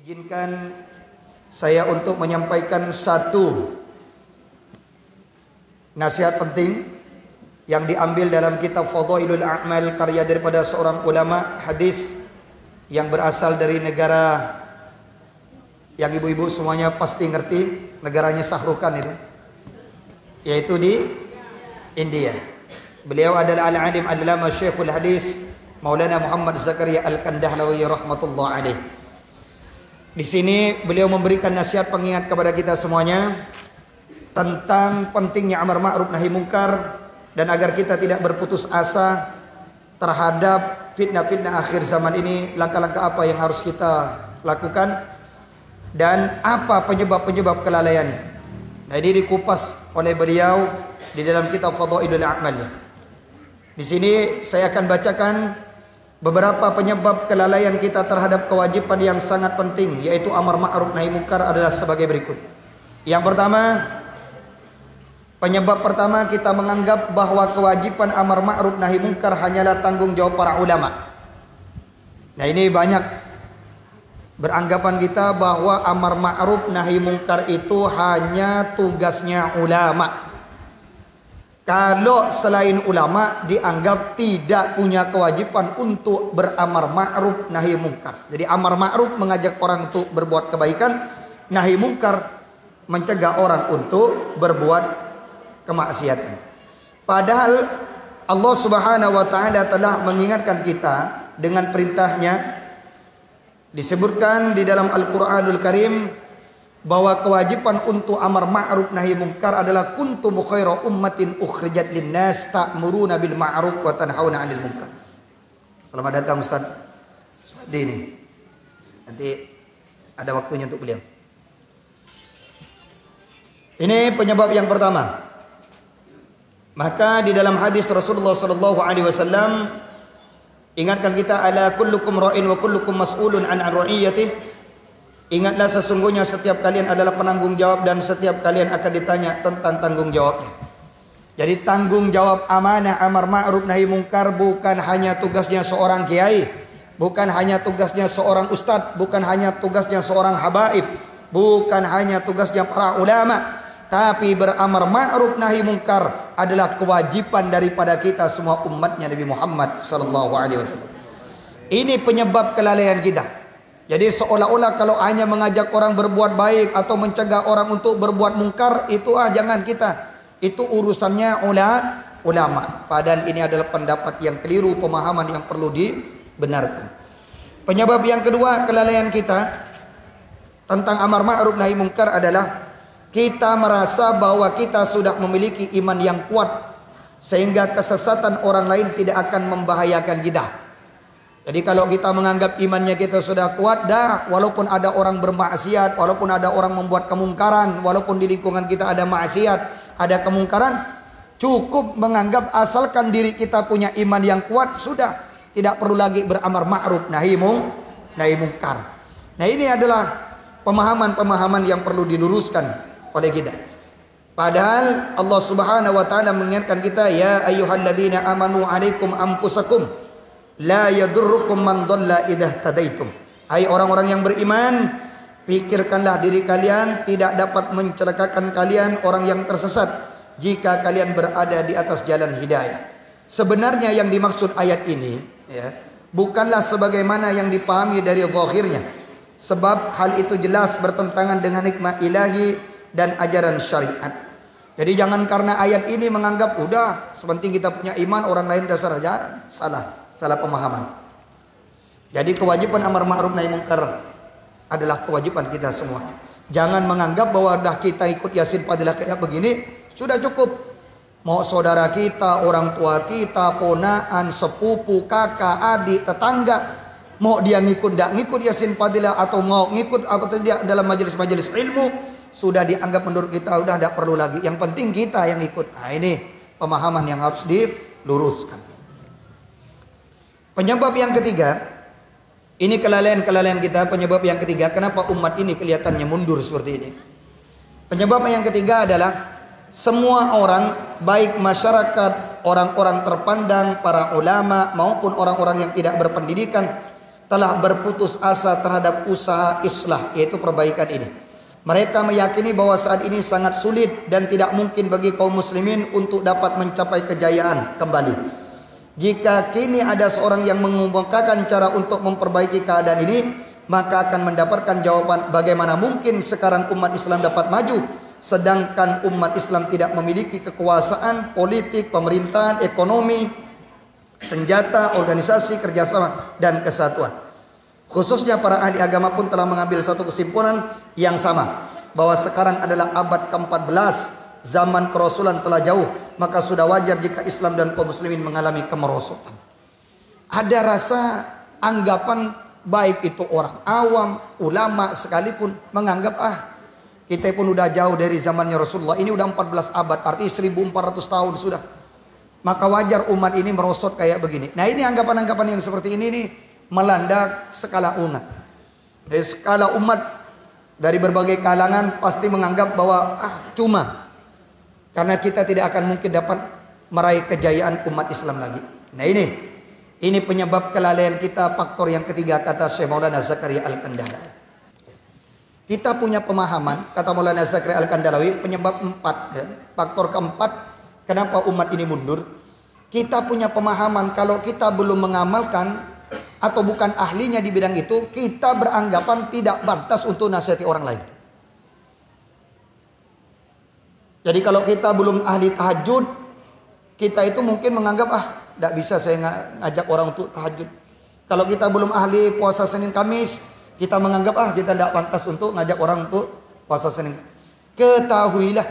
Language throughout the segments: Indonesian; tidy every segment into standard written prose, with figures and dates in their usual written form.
Izinkan saya untuk menyampaikan satu nasihat penting yang diambil dalam kitab Fadhailul A'mal karya daripada seorang ulama hadis yang berasal dari negara yang ibu-ibu semuanya pasti ngerti, negaranya Sahrukan itu, yaitu di India. Beliau adalah al-alim al-alama Syekhul Hadis Maulana Muhammad Zakaria Al-Kandahlawi rahmatullah alaih. Di sini beliau memberikan nasihat pengingat kepada kita semuanya tentang pentingnya amar ma'ruf nahi mungkar dan agar kita tidak berputus asa terhadap fitnah-fitnah akhir zaman ini, langkah-langkah apa yang harus kita lakukan dan apa penyebab-penyebab kelalaiannya. Nah, ini dikupas oleh beliau di dalam kitab Fadhailul A'mal. Di sini saya akan bacakan beberapa penyebab kelalaian kita terhadap kewajiban yang sangat penting, yaitu amar ma'ruf nahi mungkar adalah sebagai berikut. Yang pertama, penyebab pertama kita menganggap bahwa kewajiban amar ma'ruf nahi mungkar hanyalah tanggung jawab para ulama. Nah, ini banyak beranggapan kita bahwa amar ma'ruf nahi mungkar itu hanya tugasnya ulama. Kalau selain ulama dianggap tidak punya kewajiban untuk beramar ma'ruf nahi mungkar. Jadi amar ma'ruf mengajak orang untuk berbuat kebaikan, nahi mungkar mencegah orang untuk berbuat kemaksiatan. Padahal Allah Subhanahu wa taala telah mengingatkan kita dengan perintahnya. Disebutkan di dalam Al-Qur'anul Karim bahwa kewajiban untuk amar ma'ruf nahi mungkar adalah kuntum khaira ummatin ukhrijat linnas ta'muruna bil ma'ruf wa tanhauna 'anil munkar. Selamat datang Ustaz Suhadi ini. Nanti ada waktunya untuk beliau. Ini penyebab yang pertama. Maka di dalam hadis Rasulullah sallallahu alaihi wasallam ingatkan kita, ala kullukum ra'in wa kullukum mas'ulun an ra'iyatihi. Ingatlah sesungguhnya setiap kalian adalah penanggung jawab dan setiap kalian akan ditanya tentang tanggung jawabnya. Jadi tanggung jawab amanah amar ma'ruf nahi mungkar bukan hanya tugasnya seorang kiai, bukan hanya tugasnya seorang ustadz, bukan hanya tugasnya seorang habaib, bukan hanya tugasnya para ulama, tapi beramar ma'ruf nahi mungkar adalah kewajiban daripada kita semua umatnya Nabi Muhammad sallallahu alaihi wasallam. Ini penyebab kelalaian kita. Jadi seolah-olah kalau hanya mengajak orang berbuat baik atau mencegah orang untuk berbuat mungkar, itu jangan kita. Itu urusannya ulama. Padahal ini adalah pendapat yang keliru, pemahaman yang perlu dibenarkan. Penyebab yang kedua kelalaian kita tentang amar ma'ruf nahi mungkar adalah kita merasa bahwa kita sudah memiliki iman yang kuat sehingga kesesatan orang lain tidak akan membahayakan kita. Jadi kalau kita menganggap imannya kita sudah kuat, walaupun ada orang bermaksiat, walaupun ada orang membuat kemungkaran, walaupun di lingkungan kita ada maksiat, ada kemungkaran, cukup menganggap asalkan diri kita punya iman yang kuat, sudah tidak perlu lagi beramar ma'ruf nahi mungkar. Nah, ini adalah pemahaman-pemahaman yang perlu diluruskan oleh kita. Padahal Allah Subhanahu wa taala mengingatkan kita, ya ayyuhalladzina amanu alaikum anfusakum la yadurrukum man dhalla idza tadaitum. Hai orang-orang yang beriman, pikirkanlah diri kalian, tidak dapat mencelakakan kalian orang yang tersesat jika kalian berada di atas jalan hidayah. Sebenarnya yang dimaksud ayat ini bukanlah sebagaimana yang dipahami dari zahirnya, sebab hal itu jelas bertentangan dengan hikmah ilahi dan ajaran syariat. Jadi jangan karena ayat ini menganggap udah sepenting kita punya iman orang lain terserah aja. Salah pemahaman. Jadi kewajiban amar ma'ruf nahi mungkar adalah kewajiban kita semua. Jangan menganggap bahwa dah kita ikut Yasin Fadilah kayak begini sudah cukup. Mau saudara kita, orang tua kita, ponaan, sepupu, kakak, adik, tetangga, mau dia ngikut tidak ngikut Yasin Fadilah atau mau ngikut atau tidak dalam majelis-majelis ilmu, sudah dianggap menurut kita udah tidak perlu lagi. Yang penting kita yang ikut. Nah, ini pemahaman yang harus diluruskan. Penyebab yang ketiga, ini kelalaian kita. Penyebab yang ketiga, kenapa umat ini kelihatannya mundur seperti ini? Penyebab yang ketiga adalah semua orang, baik masyarakat, orang-orang terpandang, para ulama maupun orang-orang yang tidak berpendidikan, telah berputus asa terhadap usaha islah, yaitu perbaikan ini. Mereka meyakini bahwa saat ini sangat sulit dan tidak mungkin bagi kaum muslimin untuk dapat mencapai kejayaan kembali. Jika kini ada seorang yang mengemukakan cara untuk memperbaiki keadaan ini, maka akan mendapatkan jawaban bagaimana mungkin sekarang umat Islam dapat maju, sedangkan umat Islam tidak memiliki kekuasaan, politik, pemerintahan, ekonomi, senjata, organisasi, kerjasama, dan kesatuan. Khususnya para ahli agama pun telah mengambil satu kesimpulan yang sama, bahwa sekarang adalah abad ke-14, zaman kerasulan telah jauh, maka sudah wajar jika Islam dan kaum muslimin mengalami kemerosotan. Ada rasa anggapan baik itu orang awam, ulama sekalipun menganggap kita pun udah jauh dari zamannya Rasulullah. Ini udah 14 abad, artinya 1400 tahun sudah. Maka wajar umat ini merosot kayak begini. Nah, ini anggapan-anggapan yang seperti ini nih melanda skala umat. Skala umat dari berbagai kalangan pasti menganggap bahwa cuma karena kita tidak akan mungkin dapat meraih kejayaan umat Islam lagi. Nah, ini penyebab kelalaian kita. Faktor yang ketiga, kata Syekh Maulana Zakaria Al-Kandalawi. Kita punya pemahaman, kata Maulana Zakaria Al-Kandalawi, penyebab 4 ya. Faktor keempat kenapa umat ini mundur. Kita punya pemahaman kalau kita belum mengamalkan atau bukan ahlinya di bidang itu, kita beranggapan tidak pantas untuk nasihati orang lain. Jadi kalau kita belum ahli tahajud, kita itu mungkin menganggap tidak bisa saya ngajak orang untuk tahajud. Kalau kita belum ahli puasa Senin Kamis, kita menganggap kita tidak pantas untuk ngajak orang untuk puasa Senin Kamis. Ketahuilah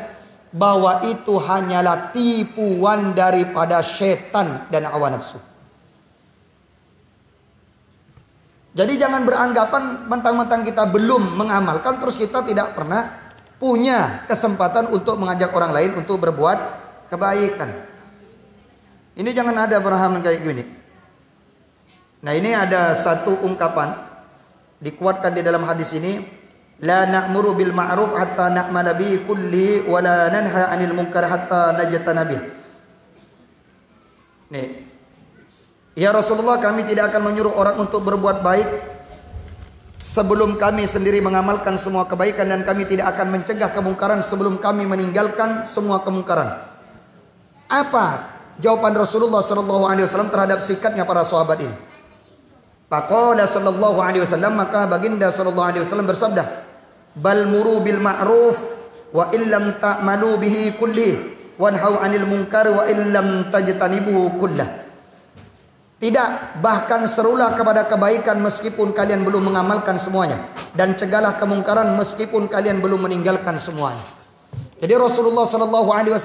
bahwa itu hanyalah tipuan daripada setan dan hawa nafsu. Jadi jangan beranggapan mentang-mentang kita belum mengamalkan terus kita tidak pernah punya kesempatan untuk mengajak orang lain untuk berbuat kebaikan. Ini jangan ada pemahaman kayak gini. Nah, ini ada satu ungkapan dikuatkan di dalam hadis ini, la na'muru bil ma'ruf hatta na'mala bi kulli wa la nanha 'anil munkar hatta najtana bih. Nih. Ya Rasulullah, kami tidak akan menyuruh orang untuk berbuat baik sebelum kami sendiri mengamalkan semua kebaikan, dan kami tidak akan mencegah kemungkaran sebelum kami meninggalkan semua kemungkaran. Apa jawaban Rasulullah SAW terhadap sikapnya para sahabat ini? Faqala sallallahu alaihi wasallam, maka baginda sallallahu alaihi wasallam bersabda, bal muru bil ma'ruf wa illam ta'malu bihi kulli wanhau 'anil munkar wa illam tajtanibu kullah. Tidak, bahkan serulah kepada kebaikan meskipun kalian belum mengamalkan semuanya, dan cegahlah kemungkaran meskipun kalian belum meninggalkan semuanya. Jadi Rasulullah SAW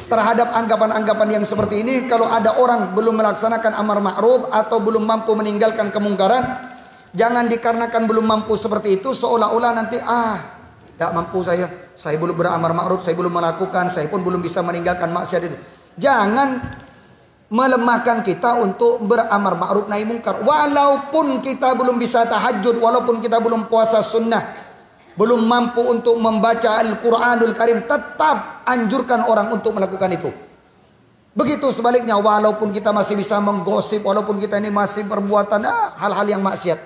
terhadap anggapan-anggapan yang seperti ini, kalau ada orang belum melaksanakan amar ma'ruf atau belum mampu meninggalkan kemungkaran, jangan dikarenakan belum mampu seperti itu seolah-olah nanti tidak mampu saya belum beramar ma'ruf, saya belum melakukan, saya pun belum bisa meninggalkan maksiat itu. Jangan melemahkan kita untuk beramar ma'ruf nahi mungkar. Walaupun kita belum bisa tahajud, walaupun kita belum puasa sunnah, belum mampu untuk membaca Al-Quranul Karim, tetap anjurkan orang untuk melakukan itu. Begitu sebaliknya, walaupun kita masih bisa menggosip, walaupun kita ini masih perbuatan hal-hal yang maksiat,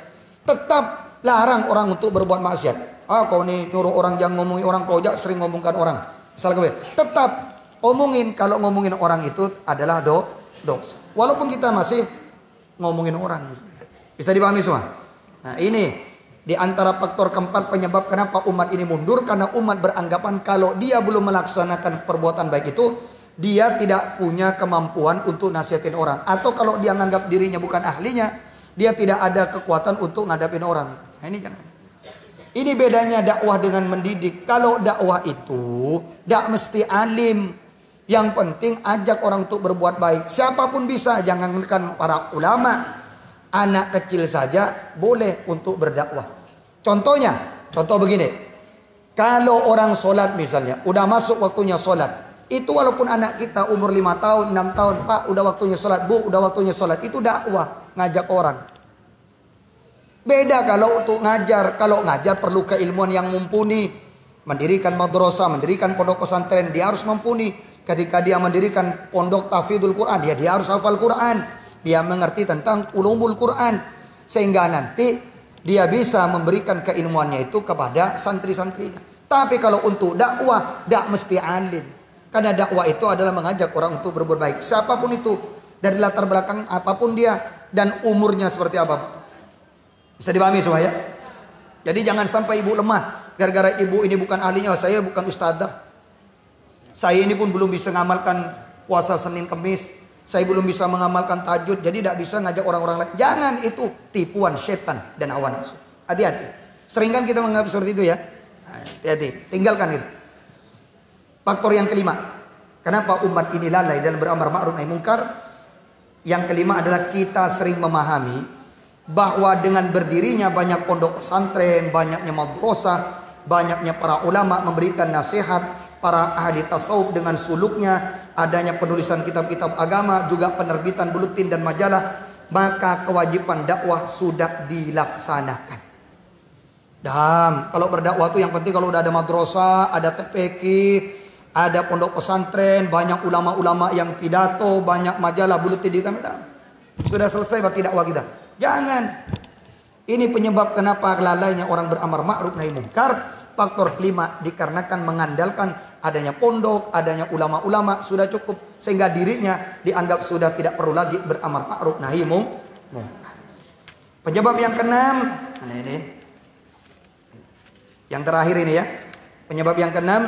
tetap larang orang untuk berbuat maksiat. Kau ini nyuruh orang jangan ngomongin orang, kau aja sering ngomongkan orang. Misalnya tetap omongin, kalau ngomongin orang itu adalah dosa. Walaupun kita masih ngomongin orang misalnya. Bisa dipahami semua? Nah, ini di antara faktor keempat penyebab kenapa umat ini mundur, karena umat beranggapan kalau dia belum melaksanakan perbuatan baik itu, dia tidak punya kemampuan untuk nasihatin orang, atau kalau dia menganggap dirinya bukan ahlinya, dia tidak ada kekuatan untuk ngadapin orang. Nah, ini jangan. Ini bedanya dakwah dengan mendidik. Kalau dakwah itu tidak mesti alim. Yang penting ajak orang untuk berbuat baik. Siapapun bisa, jangankan para ulama, anak kecil saja boleh untuk berdakwah. Contoh begini. Kalau orang sholat misalnya, udah masuk waktunya sholat, itu walaupun anak kita umur 5 tahun, 6 tahun, Pak udah waktunya sholat, Bu udah waktunya sholat, itu dakwah, ngajak orang. Beda kalau untuk ngajar. Kalau ngajar perlu keilmuan yang mumpuni. Mendirikan madrasah, mendirikan pondok pesantren, dia harus mumpuni. Ketika dia mendirikan pondok tahfidzul Quran, dia harus hafal Quran. Dia mengerti tentang ulumul Quran. Sehingga nanti dia bisa memberikan keilmuannya itu kepada santri-santrinya. Tapi kalau untuk dakwah, tidak mesti alim. Karena dakwah itu adalah mengajak orang untuk berbuat baik. Siapapun itu, dari latar belakang apapun dia, dan umurnya seperti apapun. Bisa dipahami semua ya? Jadi jangan sampai ibu lemah. Gara-gara ibu ini bukan ahlinya, saya bukan ustadzah. Saya ini pun belum bisa mengamalkan puasa Senin Kemis. Saya belum bisa mengamalkan tahajud. Jadi tidak bisa ngajak orang-orang lain. Jangan, itu tipuan setan dan hawa nafsu. Hati-hati. Sering kan kita menganggap seperti itu ya. Hati-hati. Tinggalkan itu. Faktor yang kelima. Kenapa umat ini lalai dalam beramar ma'ruf nahi mungkar? Yang kelima adalah kita sering memahami bahwa dengan berdirinya banyak pondok pesantren, banyaknya madrasah, banyaknya para ulama memberikan nasihat, para ahli tasawuf dengan suluknya, adanya penulisan kitab-kitab agama, juga penerbitan buletin dan majalah, maka kewajiban dakwah sudah dilaksanakan. Dan kalau berdakwah itu yang penting kalau udah ada madrasah, ada TPQ, ada pondok pesantren, banyak ulama-ulama yang pidato, banyak majalah buletin di tanah. Sudah selesai berarti dakwah kita. Jangan. Ini penyebab kenapa lalainya orang beramar ma'ruf nahi mungkar. Faktor kelima dikarenakan mengandalkan adanya pondok, adanya ulama-ulama sudah cukup sehingga dirinya dianggap sudah tidak perlu lagi beramar ma'ruf nahi mungkar. Penyebab yang keenam, ini. Yang terakhir ini ya. Penyebab yang keenam,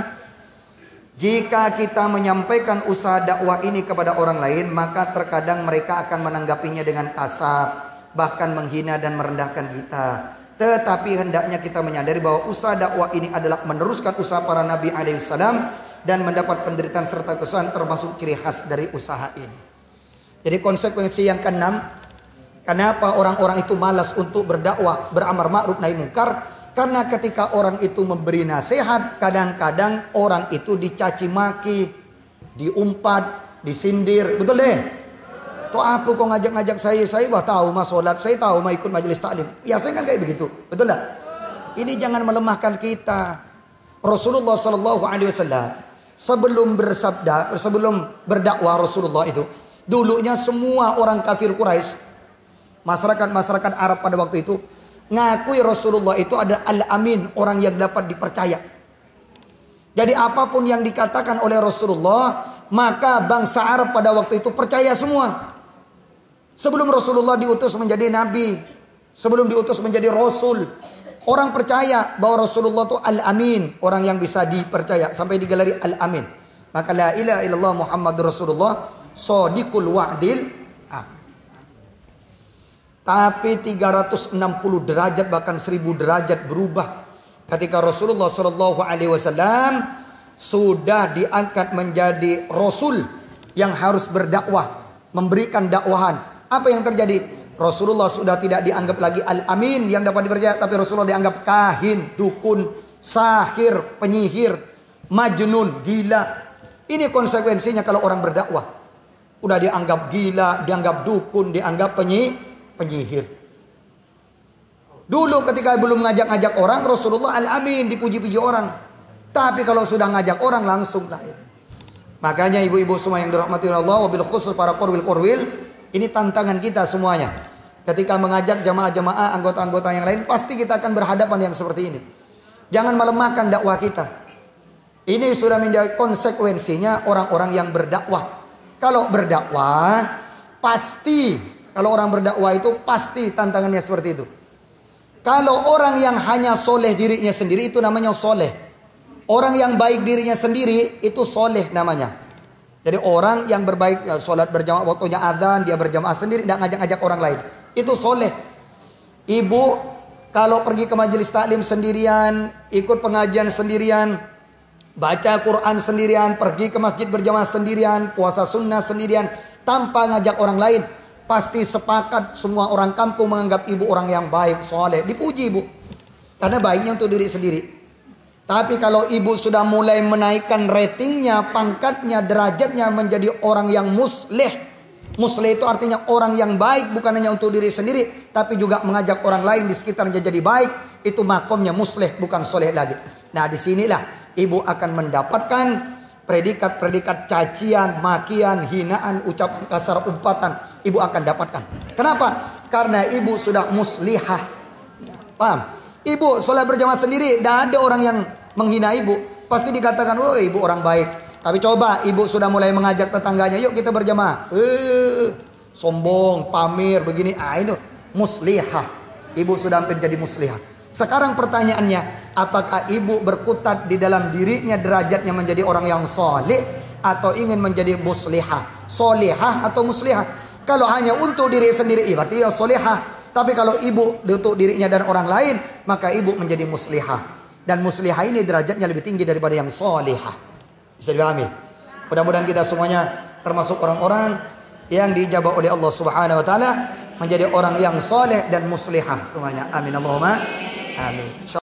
jika kita menyampaikan usaha dakwah ini kepada orang lain, maka terkadang mereka akan menanggapinya dengan kasar, bahkan menghina dan merendahkan kita. Tetapi hendaknya kita menyadari bahwa usaha dakwah ini adalah meneruskan usaha para nabi alaihissalam dan mendapat penderitaan serta kesusahan termasuk ciri khas dari usaha ini. Jadi konsekuensi yang keenam, kenapa orang-orang itu malas untuk berdakwah, beramar ma'ruf nahi mungkar? Karena ketika orang itu memberi nasihat, kadang-kadang orang itu dicaci maki, diumpat, disindir. Betul deh? Tuh apa kok ngajak-ngajak saya mah tahu mah sholat, saya tahu mah ikut majelis taklim. Ya saya kan kayak begitu, betul lah. Ini jangan melemahkan kita. Rasulullah SAW sebelum bersabda, sebelum berdakwah Rasulullah itu, dulunya semua orang kafir Quraisy, masyarakat Arab pada waktu itu, ngakui Rasulullah itu ada al-amin, orang yang dapat dipercaya. Jadi apapun yang dikatakan oleh Rasulullah, maka bangsa Arab pada waktu itu percaya semua. Sebelum Rasulullah diutus menjadi nabi, sebelum diutus menjadi rasul, orang percaya bahwa Rasulullah itu al-amin, orang yang bisa dipercaya, sampai digelari al-amin. Maka la ilaha illallah Muhammadur Rasulullah shadiqul wa'dil. Tapi 360 derajat bahkan 1000 derajat berubah ketika Rasulullah SAW sudah diangkat menjadi rasul yang harus berdakwah, memberikan dakwahan. Apa yang terjadi? Rasulullah sudah tidak dianggap lagi al-amin yang dapat dipercaya, tapi Rasulullah dianggap kahin, dukun, sahir, penyihir, majnun, gila. Ini konsekuensinya kalau orang berdakwah. Udah dianggap gila, dianggap dukun, dianggap penyihir. Dulu ketika belum ngajak-ngajak orang, Rasulullah al-amin, dipuji-puji orang. Tapi kalau sudah ngajak orang langsung lahir. Makanya ibu-ibu semua yang dirahmati Allah, wabil khusus para korwil, ini tantangan kita semuanya. Ketika mengajak jamaah-jamaah, anggota-anggota yang lain, pasti kita akan berhadapan yang seperti ini. Jangan melemahkan dakwah kita. Ini sudah menjadi konsekuensinya orang-orang yang berdakwah. Kalau berdakwah, pasti, kalau orang berdakwah itu pasti tantangannya seperti itu. Kalau orang yang hanya soleh dirinya sendiri, itu namanya soleh. Orang yang baik dirinya sendiri, itu soleh namanya. Jadi orang yang berbaik, ya, sholat berjamaah, waktunya azan, dia berjamaah sendiri, tidak ngajak-ngajak orang lain. Itu soleh. Ibu kalau pergi ke majelis taklim sendirian, ikut pengajian sendirian, baca Quran sendirian, pergi ke masjid berjamaah sendirian, puasa sunnah sendirian, tanpa ngajak orang lain, pasti sepakat semua orang kampung menganggap ibu orang yang baik, soleh. Dipuji ibu, karena baiknya untuk diri sendiri. Tapi kalau ibu sudah mulai menaikkan ratingnya, pangkatnya, derajatnya menjadi orang yang musleh. Musleh itu artinya orang yang baik, bukan hanya untuk diri sendiri, tapi juga mengajak orang lain di sekitarnya jadi baik. Itu makomnya musleh, bukan soleh lagi. Nah disinilah ibu akan mendapatkan predikat-predikat cacian, makian, hinaan, ucapan kasar, umpatan. Ibu akan dapatkan. Kenapa? Karena ibu sudah muslihah. Ya, paham? Ibu sholat berjamaah sendiri, tidak ada orang yang menghina ibu. Pasti dikatakan, oh ibu orang baik. Tapi coba ibu sudah mulai mengajak tetangganya, yuk kita berjamaah. Sombong, pamer, begini. Itu muslihah. Ibu sudah menjadi muslihah. Sekarang pertanyaannya, apakah ibu berkutat di dalam dirinya derajatnya menjadi orang yang soleh, atau ingin menjadi muslihah? Solehah atau muslihah? Kalau hanya untuk diri sendiri, berarti ya solehah. Tapi kalau ibu untuk dirinya dan orang lain, maka ibu menjadi muslihah. Dan muslihah ini derajatnya lebih tinggi daripada yang solehah. Bisa dipahami? Mudah-mudahan kita semuanya termasuk orang-orang yang diijabah oleh Allah Subhanahu wa taala menjadi orang yang soleh dan muslihah semuanya. Amin Allahumma amin.